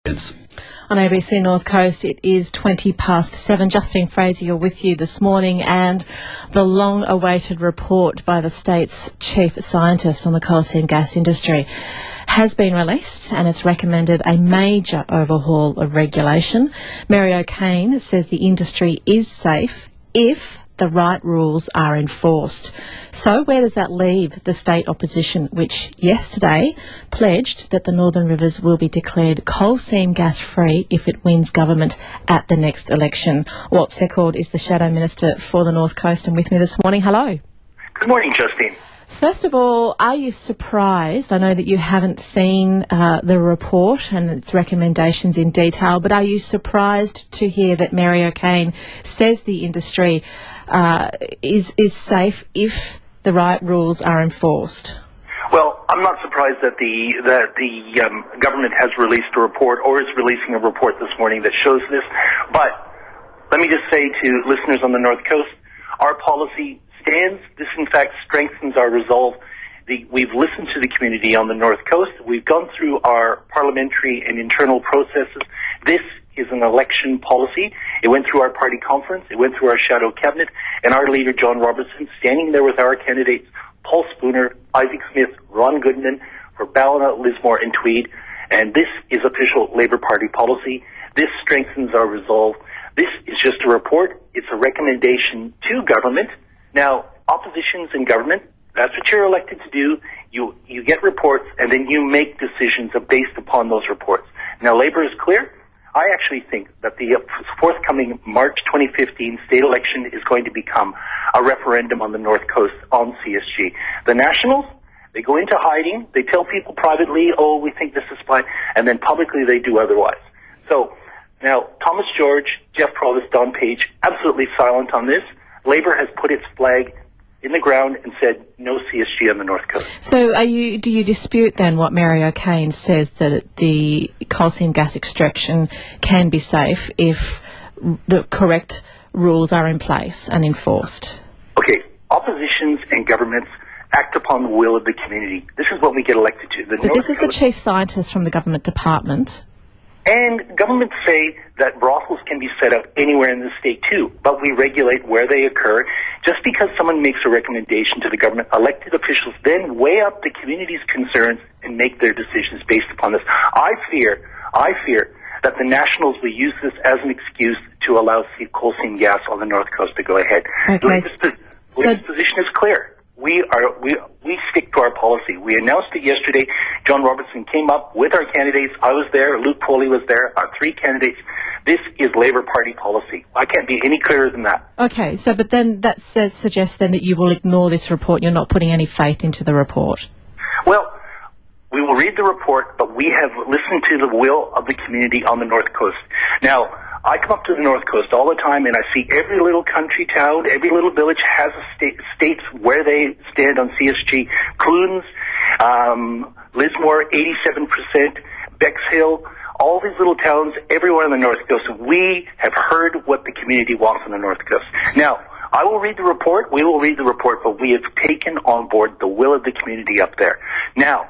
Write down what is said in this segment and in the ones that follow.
On ABC North Coast, it is 7:20. Justine Fraser, you're with you this morning, and the long-awaited report by the state's chief scientist on the coal seam gas industry has been released, and it's recommended a major overhaul of regulation. Mary O'Kane says the industry is safe if the right rules are enforced. So where does that leave the state opposition, which yesterday pledged that the Northern Rivers will be declared coal seam gas free if it wins government at the next election? Walt Secord is the Shadow Minister for the North Coast and with me this morning. Hello. Good morning, Justine. First of all, are you surprised? I know that you haven't seen the report and its recommendations in detail, but are you surprised to hear that Mary O'Kane says the industry is safe if the right rules are enforced? Well, I'm not surprised that the government has released a report or is releasing a report this morning that shows this. But let me just say to listeners on the North Coast, our policy stands. This, in fact, strengthens our resolve. We've listened to the community on the North Coast. We've gone through our parliamentary and internal processes. This is an election policy. It went through our party conference. It went through our shadow cabinet. And our leader, John Robertson, standing there with our candidates, Paul Spooner, Isaac Smith, Ron Goodman, for Ballina, Lismore, and Tweed. And this is official Labour Party policy. This strengthens our resolve. This is just a report. It's a recommendation to government. Now, oppositions in government, that's what you're elected to do. You get reports, and then you make decisions based upon those reports. Now, Labour is clear. I actually think that the forthcoming March 2015 state election is going to become a referendum on the North Coast on CSG. The Nationals, they go into hiding. They tell people privately, oh, we think this is fine, and then publicly they do otherwise. So, now, Thomas George, Jeff Provost, Don Page, absolutely silent on this. Labour has put its flag in the ground and said no CSG on the North Coast. So do you dispute then what Mary O'Kane says, that the coal seam gas extraction can be safe if the correct rules are in place and enforced? Okay, oppositions and governments act upon the will of the community. This is what we get elected to. But this is the chief scientist from the government department. And governments say that brothels can be set up anywhere in the state too, but we regulate where they occur. Just because someone makes a recommendation to the government, elected officials then weigh up the community's concerns and make their decisions based upon this. I fear that the Nationals will use this as an excuse to allow coal seam gas on the North Coast to go ahead. Okay. This position is clear. We stick to our policy. We announced it yesterday. John Robertson came up with our candidates. I was there. Luke Foley was there. Our three candidates. This is Labour Party policy. I can't be any clearer than that. Okay, but then that suggests then that you will ignore this report. You're not putting any faith into the report. Well, we will read the report, but we have listened to the will of the community on the North Coast. Now, I come up to the North Coast all the time, and I see every little country town, every little village has a states where they stand on CSG. Clunes, Lismore, 87%, Bexhill, all these little towns, everywhere on the North Coast. We have heard what the community wants on the North Coast. Now, I will read the report, we will read the report, but we have taken on board the will of the community up there. Now,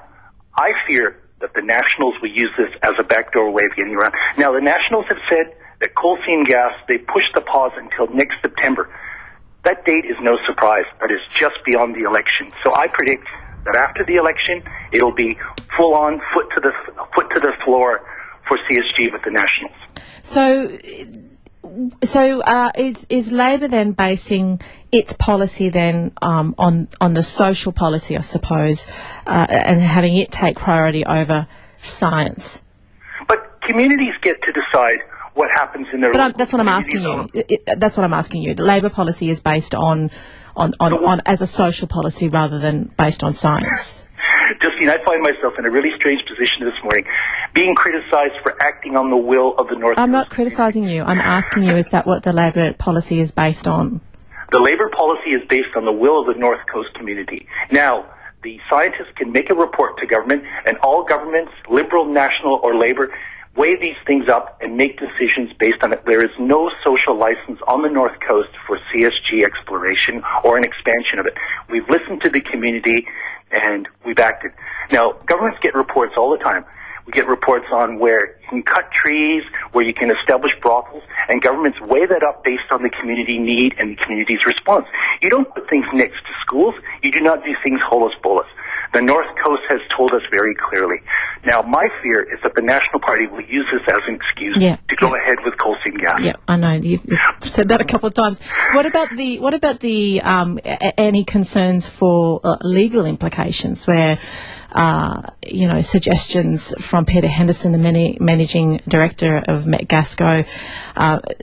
I fear that the Nationals will use this as a backdoor way of getting around. Now, the Nationals have said that coal seam gas, they pushed the pause until next September. That date is no surprise. That is just beyond the election. So I predict that after the election, it'll be full on, foot to the floor for CSG with the Nationals. So is Labor then basing its policy then on the social policy, I suppose, and having it take priority over science? But communities get to decide what happens in their. But that's what I'm asking you. That's what I'm asking you. The Labor policy is based on as a social policy rather than based on science. Justine, I find myself in a really strange position this morning, being criticised for acting on the will of the North Coast. I'm not criticising you. I'm asking you, is that what the Labor policy is based on? The Labor policy is based on the will of the North Coast community. Now, the scientists can make a report to government, and all governments, Liberal, National, or Labor, weigh these things up and make decisions based on it. There is no social license on the North Coast for CSG exploration or an expansion of it. We've listened to the community and we've acted. Now, governments get reports all the time. We get reports on where you can cut trees, where you can establish brothels, and governments weigh that up based on the community need and the community's response. You don't put things next to schools. You do not do things holus bolus. The North Coast has told us very clearly. Now, my fear is that the National Party will use this as an excuse to go ahead with coal seam gas. Yeah, I know you've said that a couple of times. What about the any concerns for legal implications, where suggestions from Peter Henderson, the managing director of Metgasco,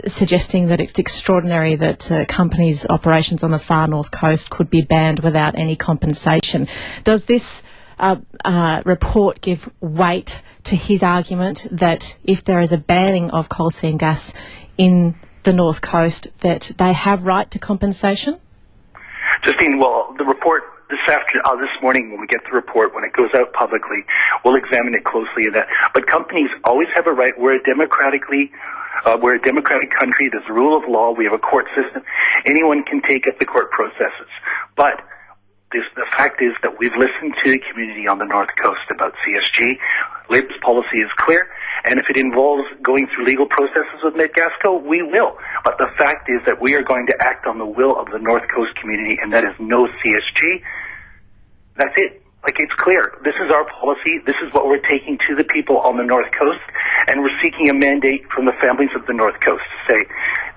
suggesting that it's extraordinary that companies' operations on the far north coast could be banned without any compensation. Does this report give weight to his argument that if there is a banning of coal seam gas in the north coast, that they have right to compensation? Justine, well, the report this morning, when we get the report, when it goes out publicly, we'll examine it closely. But companies always have a right. We're a democratic country. There's the rule of law. We have a court system. Anyone can take up the court processes. But the fact is that we've listened to the community on the North Coast about CSG. Labor's policy is clear, and if it involves going through legal processes with Metgasco, we will. But the fact is that we are going to act on the will of the North Coast community, and that is no CSG. That's it. Like, it's clear. This is our policy. This is what we're taking to the people on the North Coast, and we're seeking a mandate from the families of the North Coast to say,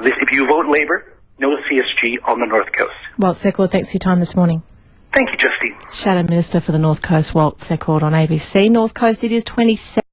if you vote Labour, no CSG on the North Coast. Walt Secord, thanks for your time this morning. Thank you, Justine. Shadow Minister for the North Coast, Walt Secord on ABC North Coast. It is 27.